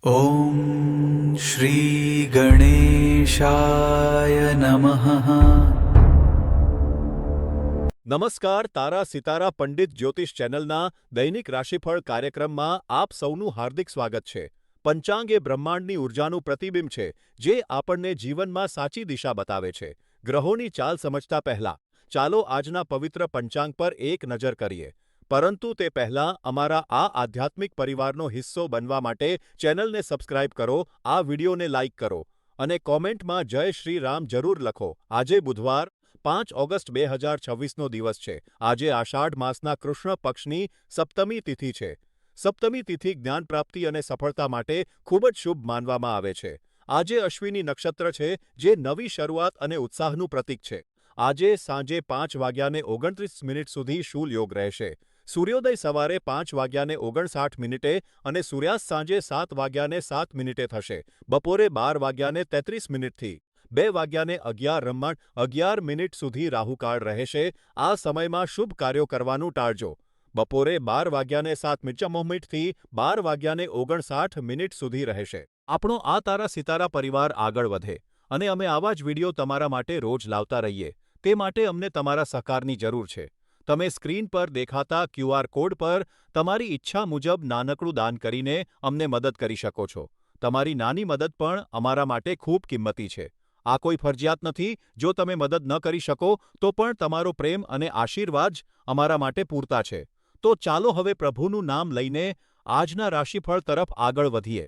ॐ श्रीगणेशाय नमः। નમસ્કાર, તારા સિતારા પંડિત જ્યોતિષ ચેનલના દૈનિક રાશિફળ કાર્યક્રમમાં આપ સૌનું હાર્દિક સ્વાગત છે. પંચાંગ એ બ્રહ્માંડની ઉર્જાનું પ્રતિબિંબ છે, જે આપણને જીવનમાં સાચી દિશા બતાવે છે. ગ્રહોની ચાલ સમજતા પહેલા, ચાલો આજના પવિત્ર પંચાંગ પર એક નજર કરીએ. પરંતુ તે પહેલાં અમારા આ આધ્યાત્મિક પરિવારનો હિસ્સો બનવા માટે ચેનલને સબસ્ક્રાઇબ કરો, આ વિડીયોને લાઇક કરો અને કોમેન્ટમાં જય શ્રી રામ જરૂર લખો. આજે બુધવાર 5 ઓગસ્ટ 2026નો દિવસ છે. આજે આષાઢ માસના કૃષ્ણ પક્ષની સપ્તમી તિથિ છે. સપ્તમી તિથિ જ્ઞાન પ્રાપ્તિ અને સફળતા માટે ખૂબ જ શુભ માનવામાં આવે છે. આજે અશ્વિની નક્ષત્ર છે, જે નવી શરૂઆત અને ઉત્સાહનું પ્રતીક છે. આજે સાંજે 5:29 સુધી શૂલ યોગ રહેશે. સૂર્યોદય સવારે 5:59 અને સૂર્યાસ્ત સાંજે 7:07 થશે. બપોરે 12:33થી 2:11 સુધી રાહુકાળ રહેશે. આ સમયમાં શુભ કાર્યો કરવાનું ટાળજો. બપોરે 12:07 થી 12:59 સુધી રહેશે. આપણો આ તારા સિતારા પરિવાર આગળ વધે અને અમે આવા જ વિડીયો તમારા માટે રોજ લાવતા રહીએ, તે માટે અમને તમારા સહકારની જરૂર છે. તમે સ્ક્રીન પર દેખાતા QR કોડ પર તમારી ઈચ્છા મુજબ નાનકડું દાન કરીને અમને મદદ કરી શકો છો. તમારી નાની મદદ પણ અમારા માટે ખૂબ કિંમતી છે. આ કોઈ ફરજિયાત નથી. જો તમે મદદ ન કરી શકો તો પણ તમારો પ્રેમ અને આશીર્વાદ જ અમારા માટે પૂરતા છે. તો ચાલો હવે પ્રભુનું નામ લઈને આજના રાશિફળ તરફ આગળ વધીએ.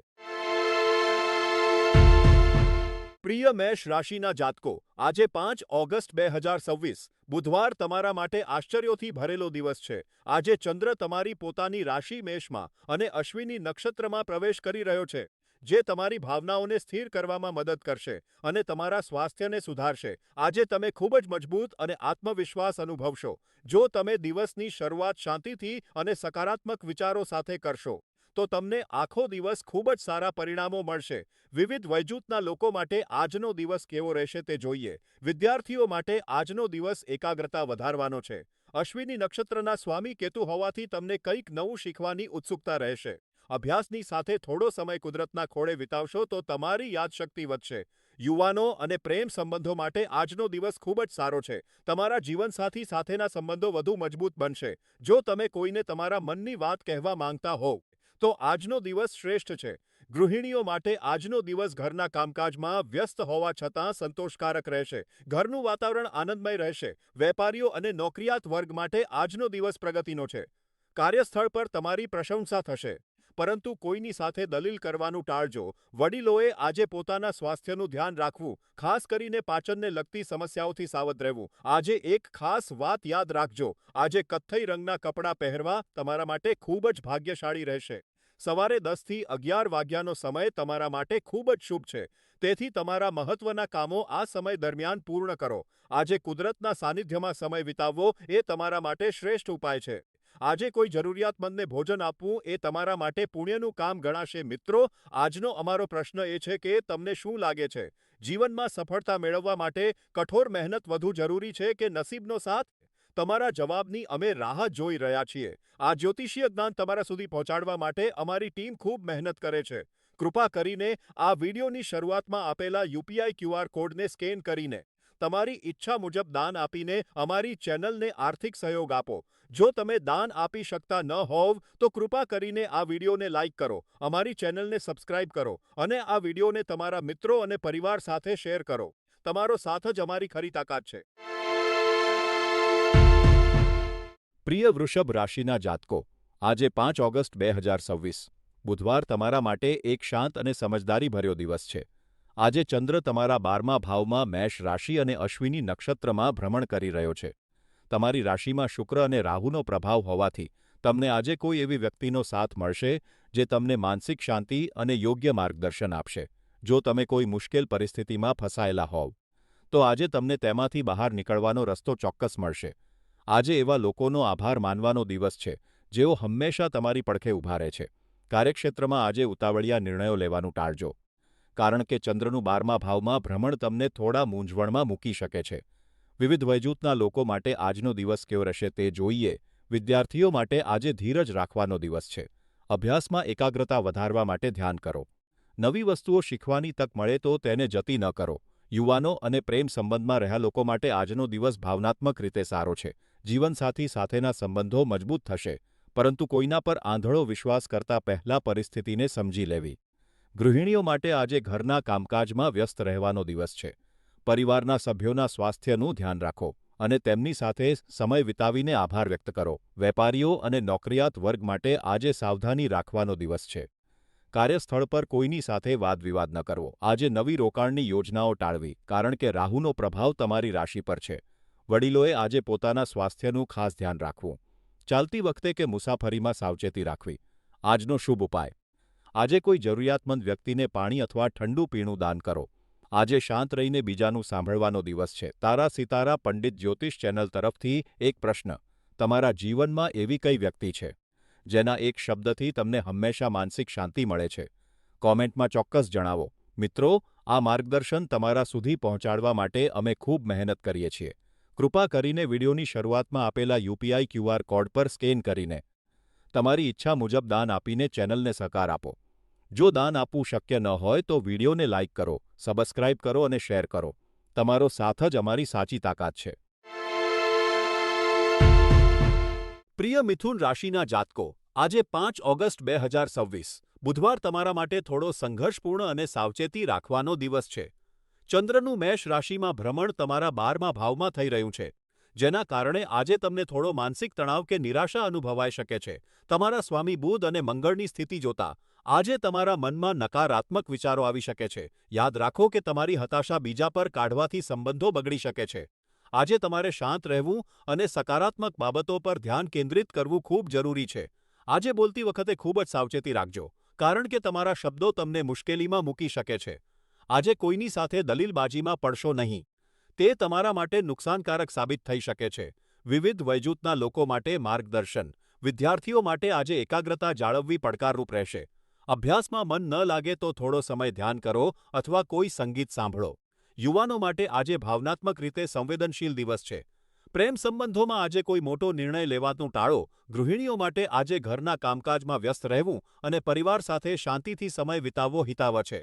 પ્રિય મેષ રાશિના જાતકો, આજે 5 ઓગસ્ટ 2026 બુધવાર તમારા માટે આશ્ચર્યોથી ભરેલો દિવસ છે. આજે ચંદ્ર તમારી પોતાની રાશિ મેષમાં અને અશ્વિની નક્ષત્રમાં પ્રવેશ કરી રહ્યો છે, જે તમારી ભાવનાઓને સ્થિર કરવામાં મદદ કરશે અને તમારા સ્વાસ્થ્યને સુધારશે. આજે તમે ખૂબ જ મજબૂત અને આત્મવિશ્વાસ અનુભવશો. જો તમે દિવસની શરૂઆત શાંતિથી અને સકારાત્મક વિચારો સાથે કરશો, તો તમને આખો દિવસ ખૂબ જ સારા પરિણામો મળશે. વિવિધ વયજૂથના લોકો માટે આજનો દિવસ કેવો રહેશે તે જોઈએ. વિદ્યાર્થીઓ માટે આજનો દિવસ એકાગ્રતા વધારવાનો છે. અશ્વિની નક્ષત્રના સ્વામી કેતુ હોવાથી તમને કંઈક નવું શીખવાની ઉત્સુકતા રહેશે. અભ્યાસની સાથે થોડો સમય કુદરતના ખોળે વિતાવશો તો તમારી યાદશક્તિ વધશે. યુવાનો અને પ્રેમ સંબંધો માટે આજનો દિવસ ખૂબ જ સારો છે. તમારા જીવનસાથી સાથેના સંબંધો વધુ મજબૂત બનશે. જો તમે કોઈને તમારા મનની વાત કહેવા માંગતા હોવ તો આજનો દિવસ શ્રેષ્ઠ છે. ગૃહિણીઓ માટે આજનો દિવસ ઘરના કામકાજમાં વ્યસ્ત હોવા છતાં સંતોષકારક રહેશે. ઘરનું વાતાવરણ આનંદમય રહેશે. વેપારીઓ અને નોકરિયાત વર્ગ માટે આજનો દિવસ પ્રગતિનો છે. કાર્યસ્થળ પર તમારી પ્રશંસા થશે, પરંતુ કોઈની સાથે દલીલ કરવાનું ટાળજો. વડીલોએ આજે પોતાના સ્વાસ્થ્યનું ધ્યાન રાખવું, ખાસ કરીને પાચનને લગતી સમસ્યાઓથી સાવધ રહેવું. આજે એક ખાસ વાત યાદ રાખજો. આજે કથ્થઈ રંગના કપડાં પહેરવા તમારા માટે ખૂબ જ ભાગ્યશાળી રહેશે. સવારે 10 થી 11 વાગ્યાનો સમય તમારા માટે ખૂબ જ શુભ છે. તેથી તમારા મહત્વના કામો આ સમય દરમિયાન પૂર્ણ કરો. આજે કુદરતના સાનિધ્યમાં સમય વિતાવવો એ તમારા માટે શ્રેષ્ઠ ઉપાય છે. આજે કોઈ જરૂરિયાતમંદને ભોજન આપવું એ તમારા માટે પુણ્યનું કામ ગણાશે. મિત્રો, આજનો અમારો પ્રશ્ન એ છે કે તમને શું લાગે છે? જીવનમાં સફળતા મેળવવા માટે કઠોર મહેનત વધુ જરૂરી છે કે નસીબનો સાથ? તમારા જવાબની અમે રાહ જોઈ રહ્યા છીએ. આ જ્યોતિષીય જ્ઞાન તમારા સુધી પહોંચાડવા માટે અમારી ટીમ ખૂબ મહેનત કરે છે. કૃપા કરીને આ વિડીયોની શરૂઆતમાં આપેલા UPI QR કોડને સ્કેન કરીને તમારી ઈચ્છા મુજબ દાન આપીને અમારી ચેનલને આર્થિક સહયોગ આપો. જો તમે દાન આપી શકતા ન હોવ તો કૃપા કરીને આ વિડીયોને લાઇક કરો, અમારી ચેનલને સબસ્ક્રાઇબ કરો અને આ વિડીયોને તમારા મિત્રો અને પરિવાર સાથે શેર કરો. તમારો સાથ જ અમારી ખરી તાકાત છે. પ્રિય વૃષભ રાશિના જાતકો, આજે 5 ઓગસ્ટ 2026 બુધવાર તમારા માટે એક શાંત અને સમજદારીભર્યો દિવસ છે. આજે ચંદ્ર તમારા 12મા ભાવમાં મેષ રાશિ અને અશ્વિની નક્ષત્રમાં ભ્રમણ કરી રહ્યો છે. તમારી રાશિમાં શુક્ર અને રાહુનો પ્રભાવ હોવાથી તમને આજે કોઈ એવી વ્યક્તિનો સાથ મળશે જે તમને માનસિક શાંતિ અને યોગ્ય માર્ગદર્શન આપશે. જો તમે કોઈ મુશ્કેલ પરિસ્થિતિમાં ફસાયેલા હોવ, તો આજે તમને તેમાંથી બહાર નીકળવાનો રસ્તો ચોક્કસ મળશે. આજે એવા લોકોનો આભાર માનવાનો દિવસ છે, જેઓ હંમેશા તમારી પડખે ઊભા રહે છે. કાર્યક્ષેત્રમાં આજે ઉતાવળિયા નિર્ણયો લેવાનું ટાળજો, કારણ કે ચંદ્રનું 12મા ભાવમાં ભ્રમણ તમને થોડા મૂંઝવણમાં મૂકી શકે છે. વિવિધ વયજૂથના લોકો માટે આજનો દિવસ કેવો રહેશે તે જોઈએ. વિદ્યાર્થીઓ માટે આજે ધીરજ રાખવાનો દિવસ છે. અભ્યાસમાં એકાગ્રતા વધારવા માટે ધ્યાન કરો. નવી વસ્તુઓ શીખવાની તક મળે તો તેને જતી ન કરો. યુવાનો અને પ્રેમ સંબંધમાં રહ્યા લોકો માટે આજનો દિવસ ભાવનાત્મક રીતે સારો છે. જીવનસાથી સાથેના સંબંધો મજબૂત થશે, પરંતુ કોઈના પર આંધળો વિશ્વાસ કરતા પહેલા પરિસ્થિતિને સમજી લેવી. ગૃહિણીઓ માટે આજે ઘરના કામકાજમાં વ્યસ્ત રહેવાનો દિવસ છે. પરિવારના સભ્યોના સ્વાસ્થ્યનું ધ્યાન રાખો અને તેમની સાથે સમય વિતાવીને આભાર વ્યક્ત કરો. વેપારીઓ અને નોકરિયાત વર્ગ માટે આજે સાવધાની રાખવાનો દિવસ છે. કાર્યસ્થળ પર કોઈની સાથે વાદવિવાદ ન કરવો. આજે નવી રોકાણની યોજનાઓ ટાળવી, કારણ કે રાહુનો પ્રભાવ તમારી રાશિ પર છે. વડીલોએ આજે પોતાના સ્વાસ્થ્યનું ખાસ ધ્યાન રાખવું. ચાલતી વખતે કે મુસાફરીમાં સાવચેતી રાખવી. આજનો શુભ ઉપાય: આજે કોઈ જરૂરિયાતમંદ વ્યક્તિને પાણી અથવા ઠંડુ પીણું દાન કરો. આજે શાંત રહીને બીજાનું સાંભળવાનો દિવસ છે. તારા સિતારા પંડિત જ્યોતિષ ચેનલ તરફથી એક પ્રશ્ન: તમારા જીવનમાં એવી કઈ વ્યક્તિ છે જેના એક શબ્દથી તમને હંમેશા માનસિક શાંતિ મળે છે? કોમેન્ટમાં ચોક્કસ જણાવો. મિત્રો, આ માર્ગદર્શન તમારા સુધી પહોંચાડવા માટે અમે ખૂબ મહેનત કરીએ છીએ. કૃપા કરીને વિડીયોની શરૂઆતમાં આપેલા યુપીઆઈ ક્યુઆર કોડ પર સ્કેન કરીને તમારી ઈચ્છા મુજબ દાન આપીને ચેનલને સહકાર આપો. જો દાન આપવું શક્ય ન હોય તો વિડીયોને લાઇક કરો, સબસ્ક્રાઇબ કરો અને શેર કરો. તમારો સાથ જ અમારી સાચી તાકાત છે. પ્રિય મિથુન રાશિના જાતકો, આજે 5 ઓગસ્ટ 2026 બુધવાર તમારા માટે થોડો સંઘર્ષપૂર્ણ અને સાવચેતી રાખવાનો દિવસ છે. ચંદ્રનું મેષ રાશિમાં ભ્રમણ તમારા 12મા ભાવમાં થઈ રહ્યું છે, જેના કારણે આજે તમને થોડો માનસિક તણાવ કે નિરાશા અનુભવાઈ શકે છે. તમારા સ્વામી બુધ અને મંગળની સ્થિતિ જોતા આજે તમારા મનમાં નકારાત્મક વિચારો આવી શકે છે. યાદ રાખો કે તમારી હતાશા બીજા પર કાઢવાથી સંબંધો બગડી શકે છે. આજે તમારે શાંત રહેવું અને સકારાત્મક બાબતો પર ધ્યાન કેન્દ્રિત કરવું ખૂબ જરૂરી છે. આજે બોલતી વખતે ખૂબ જ સાવચેતી રાખજો, કારણ કે તમારા શબ્દો તમને મુશ્કેલીમાં મૂકી શકે છે. આજે કોઈની સાથે દલીલબાજીમાં પડશો નહીં. તે તમારા માટે નુકસાનકારક સાબિત થઈ શકે છે. વિવિધ વયજૂથના લોકો માટે માર્ગદર્શન: વિદ્યાર્થીઓ માટે આજે એકાગ્રતા જાળવવી પડકારરૂપ રહેશે. અભ્યાસમાં મન ન લાગે તો થોડો સમય ધ્યાન કરો અથવા કોઈ સંગીત સાંભળો. યુવાનો માટે આજે ભાવનાત્મક રીતે સંવેદનશીલ દિવસ છે. પ્રેમ સંબંધોમાં આજે કોઈ મોટો નિર્ણય લેવાનું ટાળો. ગૃહિણીઓ માટે આજે ઘરના કામકાજમાં વ્યસ્ત રહેવું અને પરિવાર સાથે શાંતિથી સમય વિતાવવો હિતાવહ છે.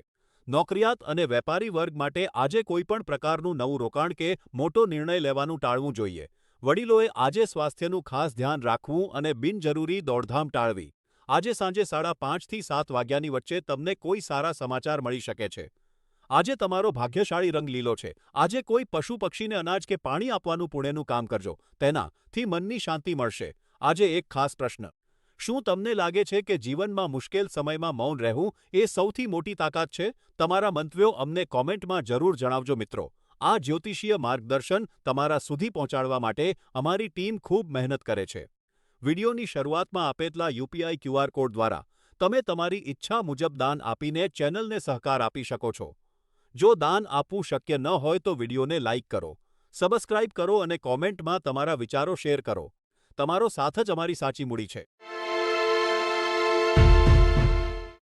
નોકરિયાત અને વેપારી વર્ગ માટે આજે કોઈપણ પ્રકારનું નવું રોકાણ કે મોટો નિર્ણય લેવાનું ટાળવું જોઈએ. વડીલોએ આજે સ્વાસ્થ્યનું ખાસ ધ્યાન રાખવું અને બિનજરૂરી દોડધામ ટાળવી. આજે સાંજે 5:30 થી 7 વાગ્યાની વચ્ચે તમને કોઈ સારા સમાચાર મળી શકે છે. આજે તમારો ભાગ્યશાળી રંગ લીલો છે. આજે કોઈ પશુ પક્ષીને અનાજ કે પાણી આપવાનું પુણ્યનું કામ કરજો. તેનાથી મનની શાંતિ મળશે. આજે એક ખાસ પ્રશ્ન: શું તમને લાગે છે કે જીવનમાં મુશ્કેલ સમયમાં મૌન રહેવું એ સૌથી મોટી તાકાત છે? તમારા મંતવ્યો અમને કોમેન્ટમાં જરૂર જણાવજો મિત્રો. આ જ્યોતિષીય માર્ગદર્શન તમારા સુધી પહોંચાડવા માટે અમારી ટીમ ખૂબ મહેનત કરે છે. વિડીયોની શરૂઆતમાં આપેલા યુપીઆઈ ક્યુઆર કોડ દ્વારા તમે તમારી ઈચ્છા મુજબ દાન આપીને ચેનલને સહકાર આપી શકો છો. જો દાન આપવું શક્ય ન હોય તો વિડીયોને લાઇક કરો, સબસ્ક્રાઇબ કરો અને કોમેન્ટમાં તમારા વિચારો શેર કરો. તમારો સાથ જ અમારી સાચી મૂડી છે.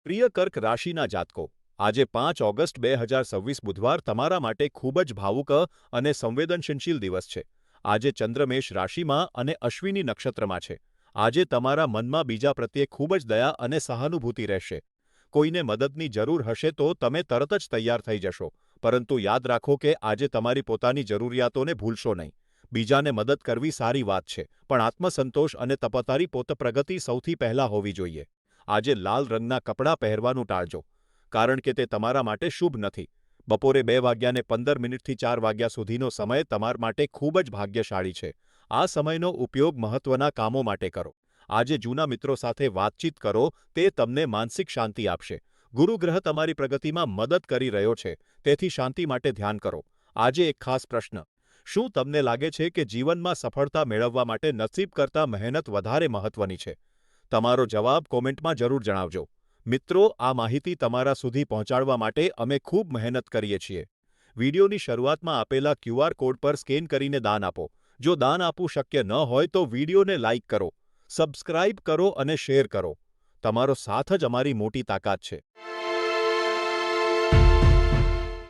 પ્રિય કર્ક રાશિના જાતકો, આજે 5 ઓગસ્ટ 2026 બુધવાર તમારા માટે ખૂબ જ ભાવુક અને સંવેદનશીલ દિવસ છે. આજે ચંદ્ર મેષ રાશિમાં અને અશ્વિની નક્ષત્રમાં છે. આજે તમારા મનમાં બીજા પ્રત્યે ખૂબ જ દયા અને સહાનુભૂતિ રહેશે. કોઈને મદદની જરૂર હશે તો તમે તરત જ તૈયાર થઈ જશો, પરંતુ યાદ રાખો કે આજે તમારી પોતાની જરૂરિયાતોને ભૂલશો નહીં. બીજાને મદદ કરવી સારી વાત છે, પણ આત્મસંતોષ અને તપાતારી પ્રગતિ સૌથી પહેલાં હોવી જોઈએ. આજે લાલ રંગના કપડાં પહેરવાનું ટાળજો, કારણ કે તે તમારા માટે શુભ નથી. બપોરે 2:15 થી 4 વાગ્યા સુધીનો સમય તમારા માટે ખૂબ જ ભાગ્યશાળી છે. આ સમયનો ઉપયોગ મહત્વના કામો માટે કરો. આજે જૂના મિત્રો સાથે વાતચીત કરો, તે તમને માનસિક શાંતિ આપશે. ગુરુ ગ્રહ તમારી પ્રગતિમાં મદદ કરી રહ્યો છે, તેથી શાંતિ માટે ધ્યાન કરો. આજે એક ખાસ પ્રશ્ન: શું તમને લાગે છે કે જીવનમાં સફળતા મેળવવા માટે નસીબ કરતાં મહેનત વધારે મહત્વની છે? તમારો જવાબ કોમેન્ટમાં જરૂર જણાવજો. મિત્રો, આ માહિતી તમારા સુધી પહોંચાડવા માટે અમે ખૂબ મહેનત કરીએ છીએ. વિડીયોની શરૂઆતમાં આપેલા ક્યુઆર કોડ પર સ્કેન કરીને દાન આપો. જો દાન આપવું શક્ય ન હોય તો વિડીયોને લાઇક કરો, સબસ્ક્રાઇબ કરો અને શેર કરો. તમારો સાથ જ અમારી મોટી તાકાત છે.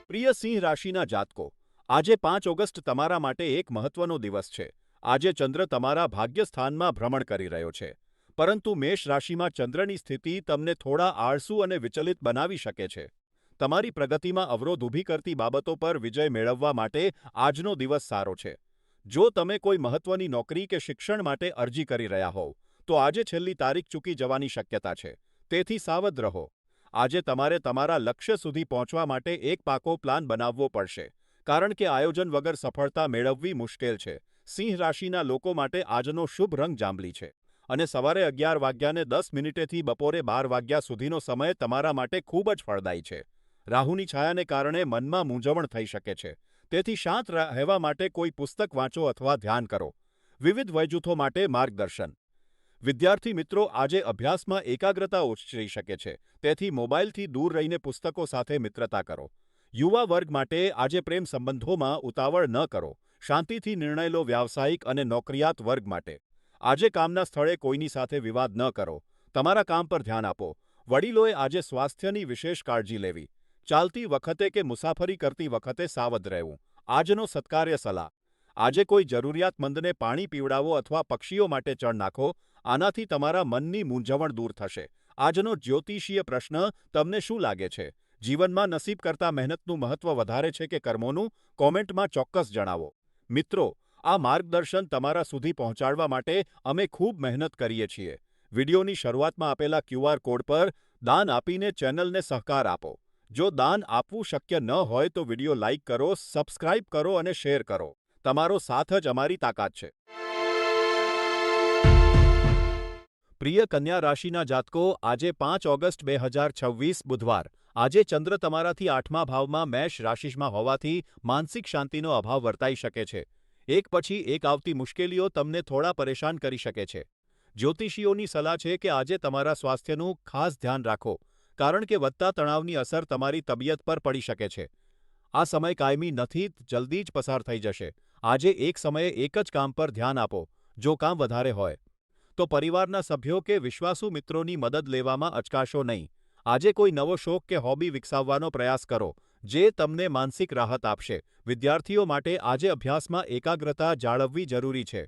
પ્રિય સિંહ રાશિના જાતકો, આજે 5 ઓગસ્ટ તમારા માટે એક મહત્વનો દિવસ છે. આજે ચંદ્ર તમારા ભાગ્યસ્થાનમાં ભ્રમણ કરી રહ્યો છે. પરંતુ મેષ રાશિમાં ચંદ્રની સ્થિતિ તમને થોડા આળસુ અને વિચલિત બનાવી શકે છે. તમારી પ્રગતિમાં અવરોધ ઊભી કરતી બાબતો પર વિજય મેળવવા માટે આજનો દિવસ સારો છે. જો તમે કોઈ મહત્વની નોકરી કે શિક્ષણ માટે અરજી કરી રહ્યા હોવ, તો આજે છેલ્લી તારીખ ચૂકી જવાની શક્યતા છે. તેથી સાવધ રહો. આજે તમારે તમારા લક્ષ્ય સુધી પહોંચવા માટે એક પાકો પ્લાન બનાવવો પડશે, કારણ કે આયોજન વગર સફળતા મેળવવી મુશ્કેલ છે. સિંહ રાશિના લોકો માટે આજનો શુભ રંગ જાંબલી છે અને સવારે 11:10 થી બપોરે 12 સુધીનો સમય તમારા માટે ખૂબ જ ફળદાયી છે. રાહુની છાયાને કારણે મનમાં મૂંઝવણ થઈ શકે છે. તેથી શાંત રહેવા માટે કોઈ પુસ્તક વાંચો અથવા ધ્યાન કરો. વિવિધ વયજૂથો માટે માર્ગદર્શન. વિદ્યાર્થી મિત્રો, આજે અભ્યાસમાં એકાગ્રતા ઓછી શકે છે. તેથી મોબાઈલથી દૂર રહીને પુસ્તકો સાથે મિત્રતા કરો. યુવા વર્ગ માટે આજે પ્રેમ સંબંધોમાં ઉતાવળ ન કરો. શાંતિથી નિર્ણય લો. વ્યાવસાયિક અને નોકરિયાત વર્ગ માટે આજે કામના સ્થળે કોઈની સાથે વિવાદ ન કરો. તમારા કામ પર ધ્યાન આપો. વડીલોએ આજે સ્વાસ્થ્યની વિશેષ કાળજી લેવી. ચાલતી વખતે કે મુસાફરી કરતી વખતે સાવધ રહેવું. આજનો સત્કાર્ય સલાહ. આજે કોઈ જરૂરિયાતમંદને પાણી પીવડાવો અથવા પક્ષીઓ માટે ચણ નાખો. આનાથી તમારા મનની મૂંઝવણ દૂર થશે. આજનો જ્યોતિષીય પ્રશ્ન, તમને શું લાગે છે? જીવનમાં નસીબ કરતાં મહેનતનું મહત્વ વધારે છે કે કર્મોનું? કોમેન્ટમાં ચોક્કસ જણાવો. મિત્રો, આ માર્ગદર્શન તમારા સુધી પહોંચાડવા માટે અમે ખૂબ મહેનત કરીએ છીએ. વિડિયોની શરૂઆતમાં આપેલા QR કોડ પર દાન આપીને ચેનલને સહકાર આપો. જો દાન આપવું શક્ય ન હોય તો વિડિયો લાઇક કરો, સબસ્ક્રાઇબ કરો અને શેર કરો. તમારો સાથ જ અમારી તાકાત છે. પ્રિય કન્યા રાશિના જાતકો, આજે 5 ઓગસ્ટ 2026 બુધવાર. આજે ચંદ્ર તમારાથી 8મા ભાવમાં મેષ રાશિમાં હોવાથી માનસિક શાંતિનો અભાવ વર્તાઈ શકે છે. એક પછી એક આવતી મુશ્કેલીઓ તમને થોડા પરેશાન કરી શકે છે. જ્યોતિષીઓની સલાહ છે કે આજે તમારા સ્વાસ્થ્યનું ખાસ ધ્યાન રાખો, કારણ કે વધતા તણાવની અસર તમારી તબિયત પર પડી શકે છે. આ સમય કાયમી નથી, જલ્દી જ પસાર થઈ જશે. આજે એક સમયે એક જ કામ પર ધ્યાન આપો. જો કામ વધારે હોય તો પરિવારના સભ્યો કે વિશ્વાસુ મિત્રોની મદદ લેવામાં અચકાશો નહીં. આજે કોઈ નવો શોખ કે હોબી વિકસાવવાનો પ્રયાસ કરો, જે તમને માનસિક રાહત આપશે. વિદ્યાર્થીઓ માટે આજે અભ્યાસમાં એકાગ્રતા જાળવવી જરૂરી છે.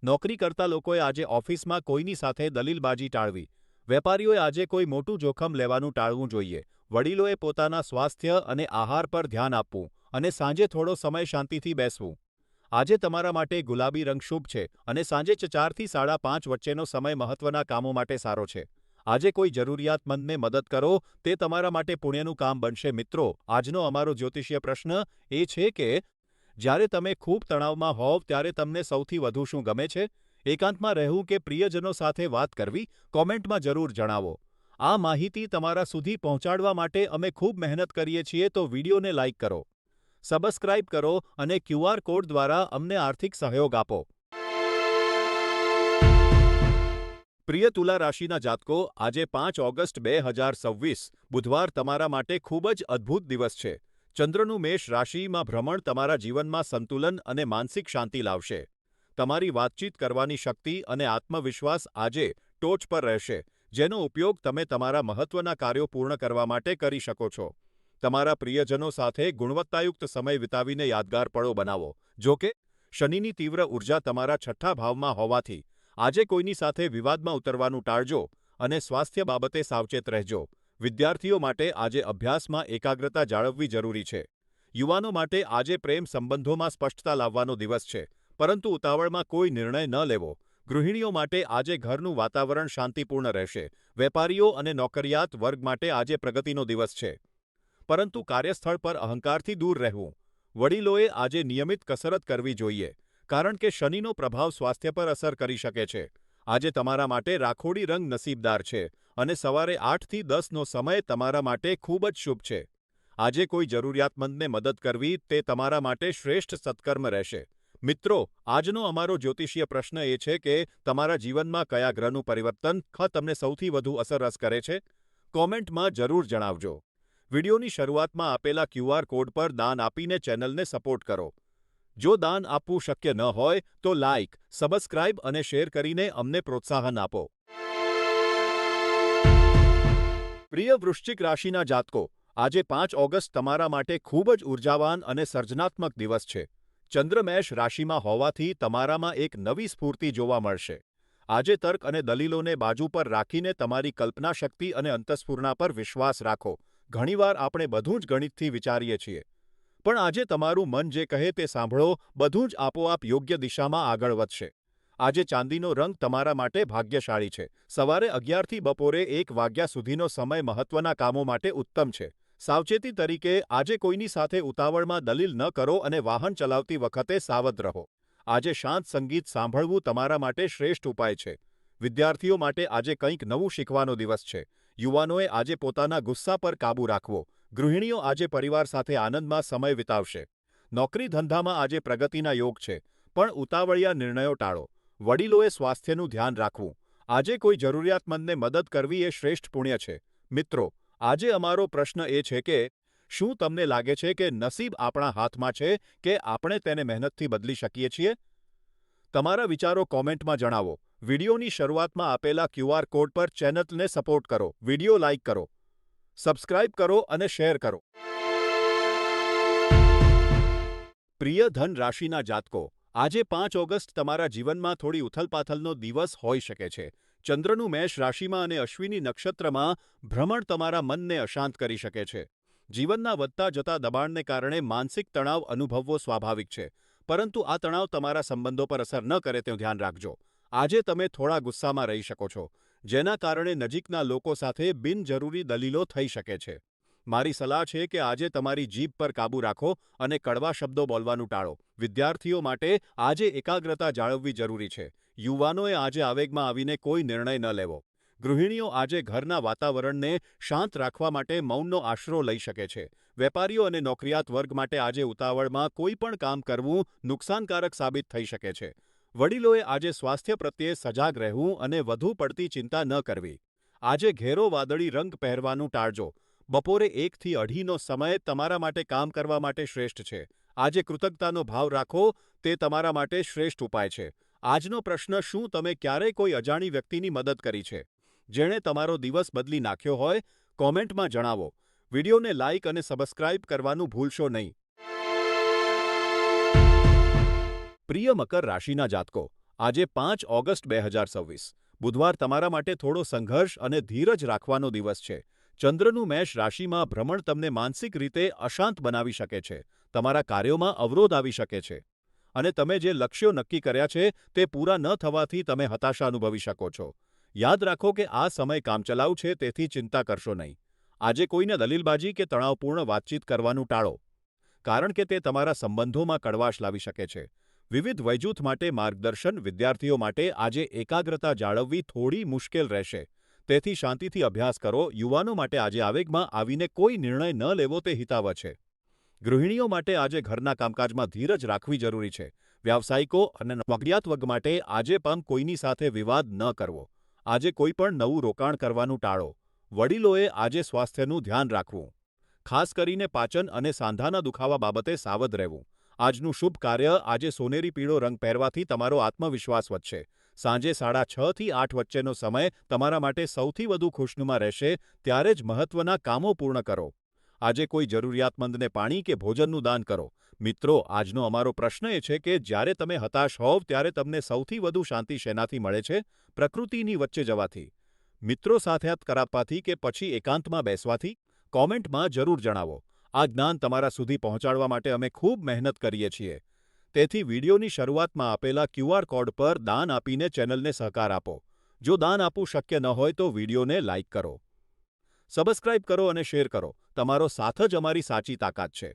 નોકરી કરતા લોકોએ આજે ઓફિસમાં કોઈની સાથે દલીલબાજી ટાળવી. વેપારીઓએ આજે કોઈ મોટું જોખમ લેવાનું ટાળવું જોઈએ. વડીલોએ પોતાના સ્વાસ્થ્ય અને આહાર પર ધ્યાન આપવું અને સાંજે થોડો સમય શાંતિથી બેસવું. આજે તમારા માટે ગુલાબી રંગ શુભ છે અને સાંજે 4 થી 5:30 વચ્ચેનો સમય મહત્વના કામો માટે સારો છે. આજે કોઈ જરૂરિયાતમંદને મદદ કરો, તે તમારા માટે પુણ્યનું કામ બનશે. મિત્રો, આજનો અમારો જ્યોતિષીય પ્રશ્ન એ છે કે જ્યારે તમે ખૂબ તણાવમાં હોવ ત્યારે તમને સૌથી વધુ શું ગમે છે? એકાંતમાં રહેવું કે પ્રિયજનો સાથે વાત કરવી? કોમેન્ટમાં જરૂર જણાવો. આ માહિતી તમારા સુધી પહોંચાડવા માટે અમે ખૂબ મહેનત કરીએ છીએ, તો વિડીયોને લાઇક કરો, સબસ્ક્રાઇબ કરો અને QR કોડ દ્વારા અમને આર્થિક સહયોગ આપો. પ્રિય તુલા રાશિના જાતકો, આજે 5 ઓગસ્ટ 2026 બુધવાર તમારા માટે ખૂબ જ અદ્ભુત દિવસ છે. ચંદ્રનું મેષ રાશિમાં ભ્રમણ તમારા જીવનમાં સંતુલન અને માનસિક શાંતિ લાવશે. તમારી વાતચીત કરવાની શક્તિ અને આત્મવિશ્વાસ આજે ટોચ પર રહેશે, જેનો ઉપયોગ તમે તમારા મહત્વના કાર્યો પૂર્ણ કરવા માટે કરી શકો છો. તમારા પ્રિયજનો સાથે ગુણવત્તાયુક્ત સમય વિતાવીને યાદગાર પળો બનાવો. જો કે, શનિની તીવ્ર ઉર્જા તમારા 6ઠ્ઠા ભાવમાં હોવાથી આજે કોઈની સાથે વિવાદમાં ઉતરવાનું ટાળજો અને સ્વાસ્થ્ય બાબતે સાવચેત રહેજો. વિદ્યાર્થીઓ માટે આજે અભ્યાસમાં એકાગ્રતા જાળવવી જરૂરી છે. યુવાનો માટે આજે પ્રેમ સંબંધોમાં સ્પષ્ટતા લાવવાનો દિવસ છે, પરંતુ ઉતાવળમાં કોઈ નિર્ણય ન લેવો. ગૃહિણીઓ માટે આજે ઘરનું વાતાવરણ શાંતિપૂર્ણ રહેશે. વેપારીઓ અને નોકરિયાત વર્ગ માટે આજે પ્રગતિનો દિવસ છે, પરંતુ કાર્યસ્થળ પર અહંકારથી દૂર રહેવું. વડીલોએ આજે નિયમિત કસરત કરવી જોઈએ, કારણ કે શનિનો પ્રભાવ સ્વાસ્થ્ય પર અસર કરી શકે છે. આજે તમારા માટે રાખોડી રંગ નસીબદાર છે અને સવારે 8 થી 10નો સમય તમારા માટે ખૂબ જ શુભ છે. આજે કોઈ જરૂરિયાતમંદને મદદ કરવી તે તમારા માટે શ્રેષ્ઠ સત્કર્મ રહેશે. મિત્રો, આજનો અમારો જ્યોતિષીય પ્રશ્ન એ છે કે તમારા જીવનમાં કયા ગ્રહનું પરિવર્તન તમને સૌથી વધુ અસર કરે છે? કોમેન્ટમાં જરૂર જણાવજો. વિડીયોની શરૂઆતમાં આપેલા QR કોડ પર દાન આપીને ચેનલને સપોર્ટ કરો. જો દાન આપવું શક્ય ન હોય તો લાઇક, સબસ્ક્રાઇબ અને શેર કરીને અમને પ્રોત્સાહન આપો. પ્રિય વૃશ્ચિક રાશિના જાતકો, આજે 5 ઓગસ્ટ તમારા માટે ખૂબ જ ઉર્જાવાન અને સર્જનાત્મક દિવસ છે. ચંદ્ર મેષ રાશિમાં હોવાથી તમારામાં એક નવી સ્ફૂર્તિ જોવા મળશે. આજે તર્ક અને દલીલોને બાજુ પર રાખીને તમારી કલ્પના શક્તિ અને અંતઃસ્ફુરણા પર વિશ્વાસ રાખો. ઘણીવાર આપણે બધું જ ગણિતથી વિચારીએ છીએ. પણ આજે તમારું મન જે કહે તે સાંભળો, બધું જ આપોઆપ યોગ્ય દિશામાં આગળ વધશે. આજે ચાંદીનો રંગ તમારા માટે ભાગ્યશાળી છે. સવારે 11થી બપોરે 1 વાગ્યા સુધીનો સમય મહત્વના કામો માટે ઉત્તમ છે. સાવચેતી તરીકે, આજે કોઈની સાથે ઉતાવળમાં દલીલ ન કરો અને વાહન ચલાવતી વખતે સાવધ રહો. આજે શાંત સંગીત સાંભળવું તમારા માટે શ્રેષ્ઠ ઉપાય છે. વિદ્યાર્થીઓ માટે આજે કંઈક નવું શીખવાનો દિવસ છે. યુવાનોએ આજે પોતાના ગુસ્સા પર કાબૂ રાખવો. ગૃહિણીઓ આજે પરિવાર સાથે આનંદમાં સમય વિતાવશે. નોકરી ધંધામાં આજે પ્રગતિના યોગ છે, પણ ઉતાવળિયા નિર્ણયો ટાળો. વડીલોએ સ્વાસ્થ્યનું ધ્યાન રાખવું. આજે કોઈ જરૂરિયાતમંદને મદદ કરવી એ શ્રેષ્ઠ પુણ્ય છે. મિત્રો, આજે અમારો પ્રશ્ન એ છે કે શું તમને લાગે છે કે નસીબ આપણા હાથમાં છે કે આપણે તેને મહેનતથી બદલી શકીએ છીએ? તમારા વિચારો કોમેન્ટમાં જણાવો. વિડિયોની શરૂઆતમાં આપેલા QR કોડ પર ચેનલને સપોર્ટ કરો, વિડિયો લાઇક કરો, સબસ્ક્રાઇબ કરો અને શેર કરો. પ્રિય ધન રાશિના જાતકો, આજે 5 ઓગસ્ટ તમારા જીવનમાં થોડી ઉથલપાથલનો દિવસ હોઈ શકે છે. ચંદ્રનું મેષ રાશિમાં અને અશ્વિની નક્ષત્રમાં ભ્રમણ તમારા મનને અશાંત કરી શકે છે. જીવનના વધતા જતા દબાણને કારણે માનસિક તણાવ અનુભવવો સ્વાભાવિક છે, પરંતુ આ તણાવ તમારા સંબંધો પર અસર ન કરે તેનું ધ્યાન રાખજો. આજે તમે થોડા ગુસ્સામાં રહી શકો છો, જેના કારણે નજીકના લોકો સાથે બિનજરૂરી દલીલો થઈ શકે છે. મારી સલાહ છે કે આજે તમારી જીભ પર કાબૂ રાખો અને કડવા શબ્દો બોલવાનું ટાળો. વિદ્યાર્થીઓ માટે આજે એકાગ્રતા જાળવવી જરૂરી છે. યુવાનોએ આજે આવેગમાં આવીને કોઈ નિર્ણય ન લેવો. ગૃહિણીઓ આજે ઘરના વાતાવરણને શાંત રાખવા માટે મૌનનો આશરો લઈ શકે છે. વેપારીઓ અને નોકરિયાત વર્ગ માટે આજે ઉતાવળમાં કોઈ પણ કામ કરવું નુકસાનકારક સાબિત થઈ શકે છે. વડીલોએ આજે સ્વાસ્થ્ય પ્રત્યે સજાગ રહેવું અને વધુ પડતી ચિંતા ન કરવી. આજે ઘેરો વાદળી રંગ પહેરવાનું ટાળજો. બપોરે 1થી 2:30નો સમય તમારા માટે કામ કરવા માટે શ્રેષ્ઠ છે. આજે કૃતજ્ઞતાનો ભાવ રાખો, તે તમારા માટે શ્રેષ્ઠ ઉપાય છે. આજનો પ્રશ્ન શું તમે ક્યારેય કોઈ અજાણી વ્યક્તિની મદદ કરી છે, જેણે તમારો દિવસ બદલી નાખ્યો હોય? કોમેન્ટમાં જણાવો. વિડિયોને લાઇક અને સબસ્ક્રાઇબ કરવાનું ભૂલશો નહીં. પ્રિય મકર રાશિના જાતકો, આજે 5 ઓગસ્ટ 2026 બુધવાર તમારા માટે થોડો સંઘર્ષ અને ધીરજ રાખવાનો દિવસ છે. ચંદ્રનું મેષ રાશિમાં ભ્રમણ તમને માનસિક રીતે અશાંત બનાવી શકે છે. તમારા કાર્યોમાં અવરોધ આવી શકે છે અને તમે જે લક્ષ્યો નક્કી કર્યા છે તે પૂરા ન થવાથી તમે હતાશા અનુભવી શકો છો. યાદ રાખો કે આ સમય કામચલાઉ છે, તેથી ચિંતા કરશો નહીં. આજે કોઈને દલીલબાજી કે તણાવપૂર્ણ વાતચીત કરવાનું ટાળો, કારણ કે તે તમારા સંબંધોમાં કડવાશ લાવી શકે છે. વિવિધ વયજૂથ માટે માર્ગદર્શન. વિદ્યાર્થીઓ માટે આજે એકાગ્રતા જાળવવી થોડી મુશ્કેલ રહેશે, તેથી શાંતિથી અભ્યાસ કરો. યુવાનો માટે આજે આવેગમાં આવીને કોઈ નિર્ણય ન લેવો તે હિતાવહ છે. ગૃહિણીઓ માટે આજે ઘરના કામકાજમાં ધીરજ રાખવી જરૂરી છે. વ્યાવસાયિકો અને નોકરિયાત વર્ગ માટે આજે પણ કોઈની સાથે વિવાદ ન કરવો. આજે કોઈ પણ નવું રોકાણ કરવાનું ટાળો. વડીલોએ આજે સ્વાસ્થ્યનું ધ્યાન રાખવું, ખાસ કરીને પાચન અને સાંધાના દુખાવા બાબતે સાવધ રહેવું. આજનું શુભ કાર્ય. આજે સોનેરી પીળો રંગ પહેરવાથી તમારો આત્મવિશ્વાસ વધશે. સાંજે 6:30 થી 8 વચ્ચેનો સમય તમારા માટે સૌથી વધુ ખુશનુમા રહેશે. ત્યારે જ મહત્વના કામો પૂર્ણ કરો. આજે કોઈ જરૂરિયાતમંદને પાણી કે ભોજનનું દાન કરો. મિત્રો, આજનો અમારો પ્રશ્ન એ છે કે જ્યારે તમે હતાશ હોવ ત્યારે તમને સૌથી વધુ શાંતિ શેનાથી મળે છે? પ્રકૃતિની વચ્ચે જવાથી, મિત્રો સાથે હાથ કરાવવાથી કે પછી એકાંતમાં બેસવાથી? કોમેન્ટમાં જરૂર જણાવો. આ જ્ઞાન તમારા સુધી પહોંચાડવા માટે અમે ખૂબ મહેનત કરીએ છીએ. તેથી વિડિયોની શરૂઆતમાં આપેલા QR કોડ પર દાન આપીને ચેનલને સહકાર આપો. જો દાન આપવું શક્ય ન હોય તો વિડિયોને લાઇક કરો, સબસ્ક્રાઇબ કરો અને શેર કરો. તમારો સાથ જ અમારી સાચી તાકાત છે.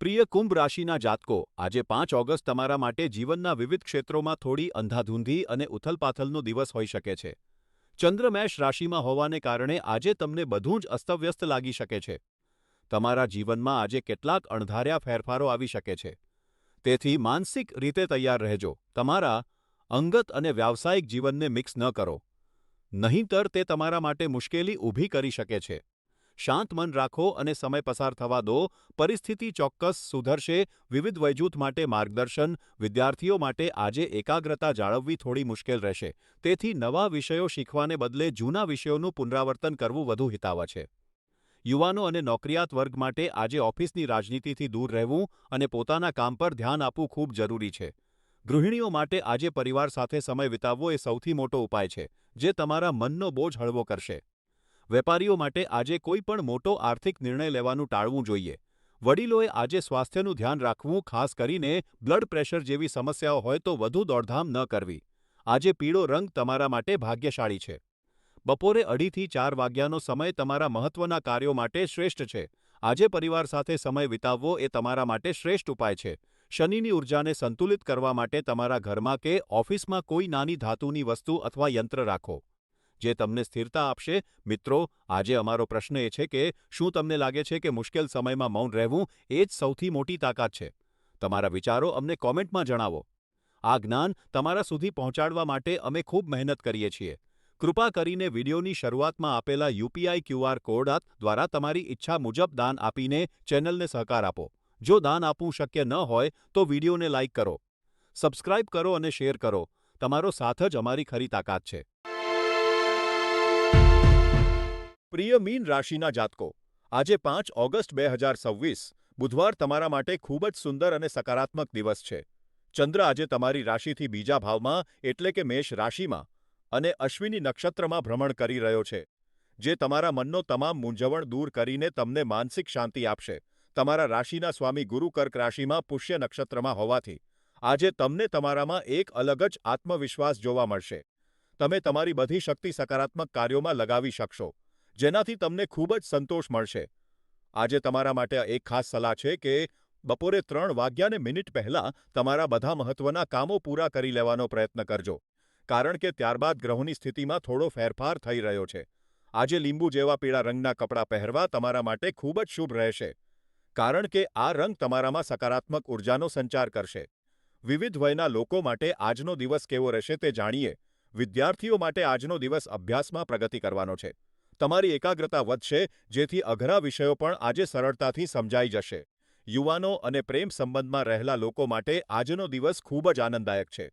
પ્રિય કુંભ રાશિના જાતકો, આજે 5 ઓગસ્ટ તમારા માટે જીવનના વિવિધ ક્ષેત્રોમાં થોડી અંધાધૂંધી અને ઉથલપાથલનો દિવસ હોઈ શકે છે. ચંદ્ર મેષ રાશિમાં હોવાને કારણે આજે તમને બધું જ અસ્તવ્યસ્ત લાગી શકે છે. તમારા જીવનમાં આજે કેટલાક અણધાર્યા ફેરફારો આવી શકે છે, તેથી માનસિક રીતે તૈયાર રહેજો. તમારા અંગત અને વ્યાવસાયિક જીવનને મિક્સ ન કરો, નહીંતર તે તમારા માટે મુશ્કેલી ઊભી કરી શકે છે. શાંત મન રાખો અને સમય પસાર થવા દો. પરિસ્થિતિ ચોક્કસ સુધરશે. વિવિધ વયજૂથ માટે માર્ગદર્શન. વિદ્યાર્થીઓ માટે આજે એકાગ્રતા જાળવવી થોડી મુશ્કેલ રહેશે, તેથી નવા વિષયો શીખવાને બદલે જૂના વિષયોનું પુનરાવર્તન કરવું વધુ હિતાવહ છે. યુવાનો અને નોકરિયાત વર્ગ માટે આજે ઓફિસની રાજનીતિથી દૂર રહેવું અને પોતાના કામ પર ધ્યાન આપવું ખૂબ જરૂરી છે. ગૃહિણીઓ માટે આજે પરિવાર સાથે સમય વિતાવવો એ સૌથી મોટો ઉપાય છે, જે તમારા મનનો બોજ હળવો કરશે. વેપારીઓ માટે આજે કોઈ પણ મોટો આર્થિક નિર્ણય લેવાનું ટાળવું જોઈએ. વડીલોએ આજે સ્વાસ્થ્યનું ધ્યાન રાખવું, ખાસ કરીને બ્લડ પ્રેશર જેવી સમસ્યાઓ હોય તો વધુ દોડધામ ન કરવી. આજે પીળો રંગ તમારા માટે ભાગ્યશાળી છે. બપોરે 2:30 થી 4 વાગ્યાનો સમય તમારા મહત્વના કાર્યો માટે શ્રેષ્ઠ છે. આજે પરિવાર સાથે સમય વિતાવવો એ તમારા માટે શ્રેષ્ઠ ઉપાય છે. શનિની ઉર્જાને સંતુલિત કરવા માટે તમારા ઘરમાં કે ઓફિસમાં કોઈ નાની ધાતુની વસ્તુ અથવા યંત્ર રાખો, જે તમને સ્થિરતા આપશે. મિત્રો, આજે અમારો પ્રશ્ન એ છે કે શું તમને લાગે છે કે મુશ્કેલ સમયમાં મૌન રહેવું એ જ સૌથી મોટી તાકાત છે? તમારા વિચારો અમને કોમેન્ટમાં જણાવો. આ જ્ઞાન તમારા સુધી પહોંચાડવા માટે અમે ખૂબ મહેનત કરીએ છીએ. કૃપા કરીને વિડીયોની શરૂઆતમાં આપેલા યુપીઆઈ ક્યુઆર કોડ દ્વારા તમારી ઈચ્છા મુજબ દાન આપીને ચેનલને સહકાર આપો. જો દાન આપવું શક્ય ન હોય તો વિડીયોને લાઇક કરો, સબસ્ક્રાઇબ કરો અને શેર કરો. તમારો સાથ જ અમારી ખરી તાકાત છે. પ્રિય મીન રાશિના જાતકો, આજે 5 ઓગસ્ટ 2026 બુધવાર તમારા માટે ખૂબ જ સુંદર અને સકારાત્મક દિવસ છે. ચંદ્ર આજે તમારી રાશિથી બીજા ભાવમાં એટલે કે મેષ રાશિમાં અને અશ્વિની નક્ષત્રમાં ભ્રમણ કરી રહ્યો છે, જે તમારા મનનો તમામ મૂંઝવણ દૂર કરીને તમને માનસિક શાંતિ આપશે. તમારા રાશિના સ્વામી ગુરુ કર્ક રાશિમાં પુષ્ય નક્ષત્રમાં હોવાથી આજે તમને તમારામાં એક અલગ જ આત્મવિશ્વાસ જોવા મળશે. તમે તમારી બધી શક્તિ સકારાત્મક કાર્યોમાં લગાવી શકશો, જેનાથી તમને ખૂબ જ સંતોષ મળશે. આજે તમારા માટે એક ખાસ સલાહ છે કે બપોરે 3:00 પહેલાં તમારા બધા મહત્વના કામો પૂરા કરી લેવાનો પ્રયત્ન કરજો, કારણ કે ત્યારબાદ ગ્રહોની સ્થિતિમાં થોડો ફેરફાર થઈ રહ્યો છે. આજે લીંબુ જેવા પીળા રંગના કપડાં પહેરવા તમારા માટે ખૂબ જ શુભ રહેશે, કારણ કે આ રંગ તમારામાં સકારાત્મક ઉર્જાનો સંચાર કરશે. વિવિધ વયના લોકો માટે આજનો દિવસ કેવો રહેશે તે જાણીએ. વિદ્યાર્થીઓ માટે આજનો દિવસ અભ્યાસમાં પ્રગતિ કરવાનો છે. તમારી એકાગ્રતા વધશે, જેથી અઘરા વિષયો પણ આજે સરળતાથી સમજાઈ જશે. યુવાનો અને પ્રેમ સંબંધમાં રહેલા લોકો માટે આજનો દિવસ ખૂબ જ આનંદદાયક છે.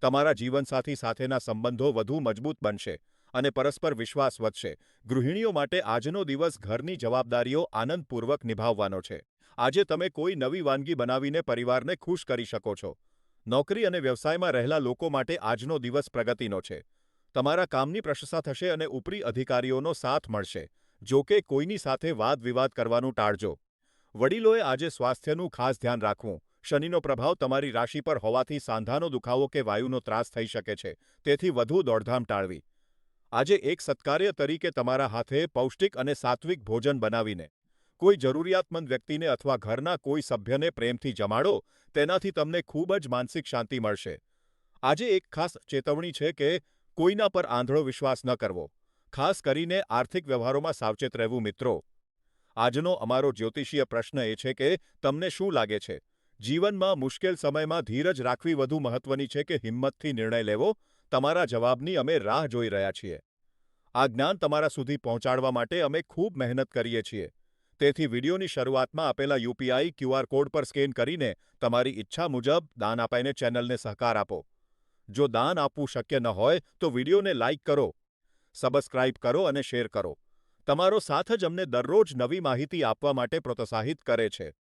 તમારા જીવનસાથી સાથેના સંબંધો વધુ મજબૂત બનશે અને પરસ્પર વિશ્વાસ વધશે. ગૃહિણીઓ માટે આજનો દિવસ ઘરની જવાબદારીઓ આનંદપૂર્વક નિભાવવાનો છે. આજે તમે કોઈ નવી વાનગી બનાવીને પરિવારને ખુશ કરી શકો છો. નોકરી અને વ્યવસાયમાં રહેલા લોકો માટે આજનો દિવસ પ્રગતિનો છે. તમારા કામની પ્રશંસા થશે અને ઉપરી અધિકારીઓનો સાથ મળશે. જો કે કોઈની સાથે વાદ વિવાદ કરવાનું ટાળજો. વડીલોએ આજે સ્વાસ્થ્યનું ખાસ ધ્યાન રાખવું. શનિનો પ્રભાવ તમારી રાશિ પર હોવાથી સાંધાનો દુખાવો કે વાયુનો ત્રાસ થઈ શકે છે, તેથી વધુ દોડધામ ટાળવી. આજે એક સત્કાર્ય તરીકે તમારા હાથે પૌષ્ટિક અને સાત્વિક ભોજન બનાવીને કોઈ જરૂરિયાતમંદ વ્યક્તિને અથવા ઘરના કોઈ સભ્યને પ્રેમથી જમાડો. તેનાથી તમને ખૂબ જ માનસિક શાંતિ મળશે. આજે એક ખાસ ચેતવણી છે કે કોઈના પર આંધળો વિશ્વાસ ન કરવો, ખાસ કરીને આર્થિક વ્યવહારોમાં સાવચેત રહેવું. મિત્રો, આજનો અમારો જ્યોતિષીય પ્રશ્ન એ છે કે તમને શું લાગે છે, જીવનમાં મુશ્કેલ સમયમાં ધીરજ રાખવી વધુ મહત્વની છે કે હિંમતથી નિર્ણય લેવો? તમારા જવાબની અમે રાહ જોઈ રહ્યા છીએ. આ જ્ઞાન તમારા સુધી પહોંચાડવા માટે અમે ખૂબ મહેનત કરીએ છીએ. તેથી વિડીયોની શરૂઆતમાં આપેલા યુપીઆઈ ક્યુઆર કોડ પર સ્કેન કરીને તમારી ઈચ્છા મુજબ દાન આપીને ચેનલને સહકાર આપો. જો દાન આપવું શક્ય ન હોય તો વિડીયોને લાઇક કરો, સબસ્ક્રાઇબ કરો અને શેર કરો. તમારો સાથ જ અમને દરરોજ નવી માહિતી આપવા માટે પ્રોત્સાહિત કરે છે.